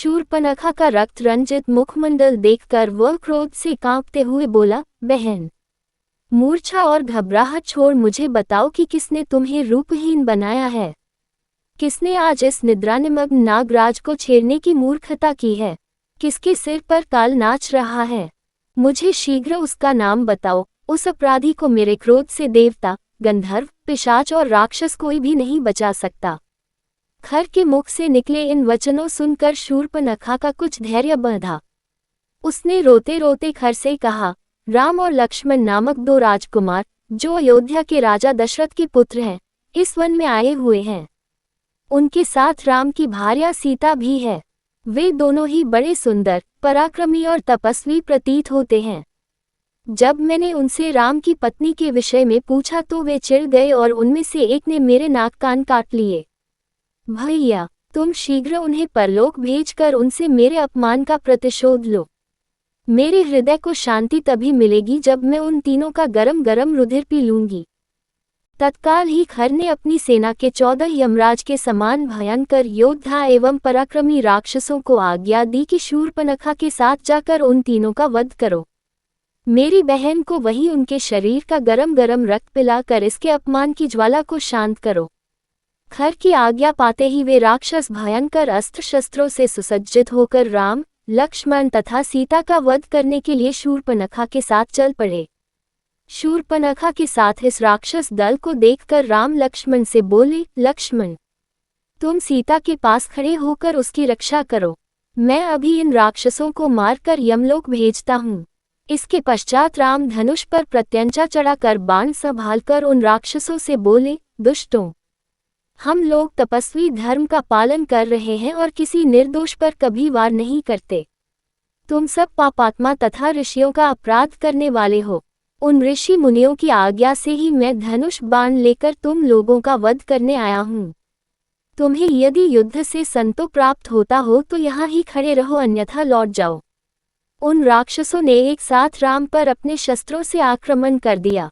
शूर्पणखा का रक्त रंजित मुखमंडल देखकर वह क्रोध से कांपते हुए बोला, बहन, मूर्छा और घबराहट छोड़ मुझे बताओ कि किसने तुम्हें रूपहीन बनाया है। किसने आज इस निद्रानिमग्न नागराज को छेड़ने की मूर्खता की है? किसके सिर पर काल नाच रहा है? मुझे शीघ्र उसका नाम बताओ। उस अपराधी को मेरे क्रोध से देवता, गंधर्व, पिशाच और राक्षस कोई भी नहीं बचा सकता। खर के मुख से निकले इन वचनों सुनकर शूर्पणखा का कुछ धैर्य बंधा। उसने रोते रोते खर से कहा, राम और लक्ष्मण नामक दो राजकुमार, जो अयोध्या के राजा दशरथ के पुत्र हैं, इस वन में आए हुए हैं। उनके साथ राम की भार्या सीता भी है। वे दोनों ही बड़े सुंदर, पराक्रमी और तपस्वी प्रतीत होते हैं। जब मैंने उनसे राम की पत्नी के विषय में पूछा तो वे चिढ़ गए और उनमें से एक ने मेरे नाक कान काट लिए। भैया, तुम शीघ्र उन्हें परलोक भेजकर उनसे मेरे अपमान का प्रतिशोध लो। मेरे हृदय को शांति तभी मिलेगी जब मैं उन तीनों का गरम गरम रुधिर पी लूंगी। तत्काल ही खर ने अपनी सेना के 14 यमराज के समान भयंकर योद्धा एवं पराक्रमी राक्षसों को आज्ञा दी कि शूर्पणखा के साथ जाकर उन तीनों का वध करो। मेरी बहन को वही उनके शरीर का गरम गरम रक्त पिलाकर इसके अपमान की ज्वाला को शांत करो। खर की आज्ञा पाते ही वे राक्षस भयंकर अस्त्र शस्त्रों से सुसज्जित होकर राम, लक्ष्मण तथा सीता का वध करने के लिए शूर्पणखा के साथ चल पड़े। शूर्पणखा के साथ इस राक्षस दल को देखकर राम लक्ष्मण से बोले, लक्ष्मण, तुम सीता के पास खड़े होकर उसकी रक्षा करो। मैं अभी इन राक्षसों को मारकर यमलोक भेजता हूँ। इसके पश्चात राम धनुष पर प्रत्यंचा चढ़ाकर बाण संभालकर उन राक्षसों से बोले, दुष्टों, हम लोग तपस्वी धर्म का पालन कर रहे हैं और किसी निर्दोष पर कभी वार नहीं करते। तुम सब पापात्मा तथा ऋषियों का अपराध करने वाले हो। उन ऋषि मुनियों की आज्ञा से ही मैं धनुष बाण लेकर तुम लोगों का वध करने आया हूँ। तुम्हें यदि युद्ध से संतोष प्राप्त होता हो तो यहाँ ही खड़े रहो, अन्यथा लौट जाओ। उन राक्षसों ने एक साथ राम पर अपने शस्त्रों से आक्रमण कर दिया।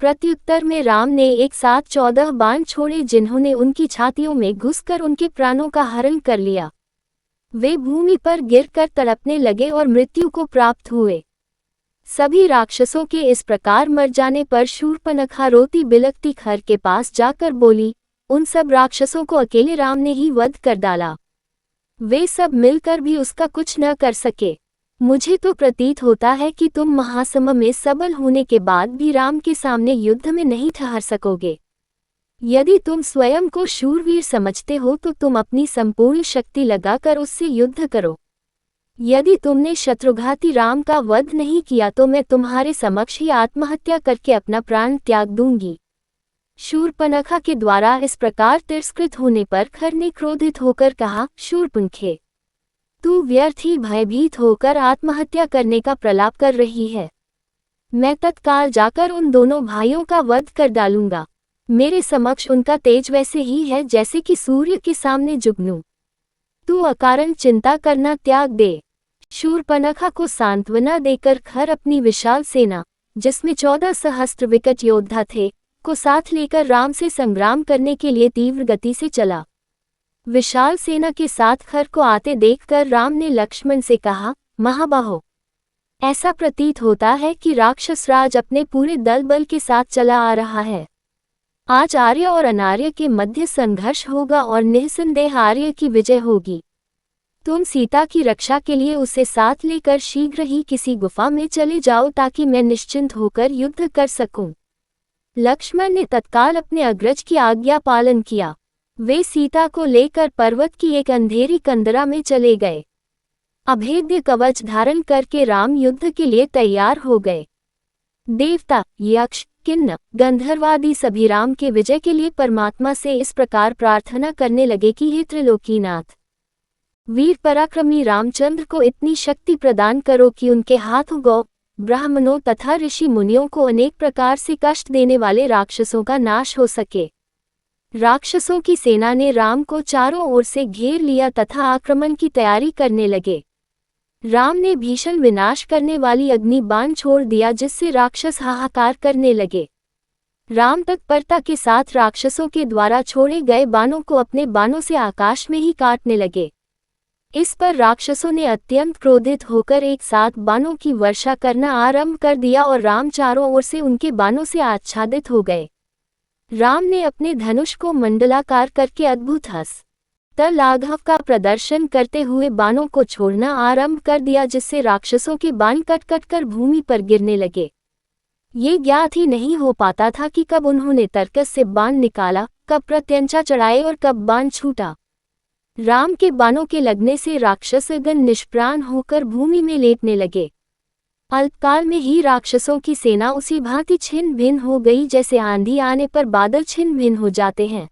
प्रत्युत्तर में राम ने एक साथ 14 बाण छोड़े, जिन्होंने उनकी छातियों में घुसकर उनके प्राणों का हरण कर लिया। वे भूमि पर गिरकर तड़पने लगे और मृत्यु को प्राप्त हुए। सभी राक्षसों के इस प्रकार मर जाने पर शूर्पणखा रोती बिलखती खर के पास जाकर बोली, उन सब राक्षसों को अकेले राम ने ही वध कर डाला। वे सब मिलकर भी उसका कुछ न कर सके। मुझे तो प्रतीत होता है कि तुम महासम में सबल होने के बाद भी राम के सामने युद्ध में नहीं ठहर सकोगे। यदि तुम स्वयं को शूरवीर समझते हो तो तुम अपनी संपूर्ण शक्ति लगाकर उससे युद्ध करो। यदि तुमने शत्रुघाती राम का वध नहीं किया तो मैं तुम्हारे समक्ष ही आत्महत्या करके अपना प्राण त्याग दूंगी। शूर्पणखा के द्वारा इस प्रकार तिरस्कृत होने पर खर ने क्रोधित होकर कहा, शूर्पणखे, तू व्यर्थ ही भयभीत होकर आत्महत्या करने का प्रलाप कर रही है। मैं तत्काल जाकर उन दोनों भाइयों का वध कर डालूंगा। मेरे समक्ष उनका तेज वैसे ही है जैसे कि सूर्य के सामने जुगनू। तू अकारण चिंता करना त्याग दे। शूर्पणखा को सांत्वना देकर खर अपनी विशाल सेना, जिसमें 14 सहस्त्र विकट योद्धा थे, को साथ लेकर राम से संग्राम करने के लिए तीव्र गति से चला। विशाल सेना के साथ खर को आते देखकर राम ने लक्ष्मण से कहा, महाबाहो, ऐसा प्रतीत होता है कि राक्षस राज अपने पूरे दल बल के साथ चला आ रहा है। आज आर्य और अनार्य के मध्य संघर्ष होगा और निःसंदेह आर्य की विजय होगी। तुम सीता की रक्षा के लिए उसे साथ लेकर शीघ्र ही किसी गुफा में चले जाओ ताकि मैं निश्चिंत होकर युद्ध कर सकूं। लक्ष्मण ने तत्काल अपने अग्रज की आज्ञा पालन किया। वे सीता को लेकर पर्वत की एक अंधेरी कंदरा में चले गए। अभेद्य कवच धारण करके राम युद्ध के लिए तैयार हो गए। देवता, यक्ष, किन्नर, गंधर्वादि सभी राम के विजय के लिए परमात्मा से इस प्रकार प्रार्थना करने लगे कि हे त्रिलोकीनाथ, वीर पराक्रमी रामचंद्र को इतनी शक्ति प्रदान करो कि उनके हाथों गौ, ब्राह्मणों तथा ऋषि मुनियों को अनेक प्रकार से कष्ट देने वाले राक्षसों का नाश हो सके। राक्षसों की सेना ने राम को चारों ओर से घेर लिया तथा आक्रमण की तैयारी करने लगे। राम ने भीषण विनाश करने वाली अग्नि बाण छोड़ दिया, जिससे राक्षस हाहाकार करने लगे। राम तत्परता के साथ राक्षसों के द्वारा छोड़े गए बाणों को अपने बाणों से आकाश में ही काटने लगे। इस पर राक्षसों ने अत्यंत क्रोधित होकर एक साथ बाणों की वर्षा करना आरंभ कर दिया और राम चारों ओर से उनके बाणों से आच्छादित हो गए। राम ने अपने धनुष को मंडलाकार करके अद्भुत हस्त लाघव का प्रदर्शन करते हुए बाणों को छोड़ना आरंभ कर दिया, जिससे राक्षसों के बाण कट कट कर भूमि पर गिरने लगे। ये ज्ञात ही नहीं हो पाता था कि कब उन्होंने तरकस से बाण निकाला, कब प्रत्यंचा चढ़ाए और कब बाण छूटा। राम के बाणों के लगने से राक्षसगण निष्प्राण होकर भूमि में लेटने लगे। अल्पकाल में ही राक्षसों की सेना उसी भांति छिन्न भिन्न हो गई जैसे आंधी आने पर बादल छिन्न भिन्न हो जाते हैं।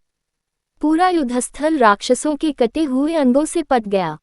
पूरा युद्धस्थल राक्षसों के कटे हुए अंगों से पट गया।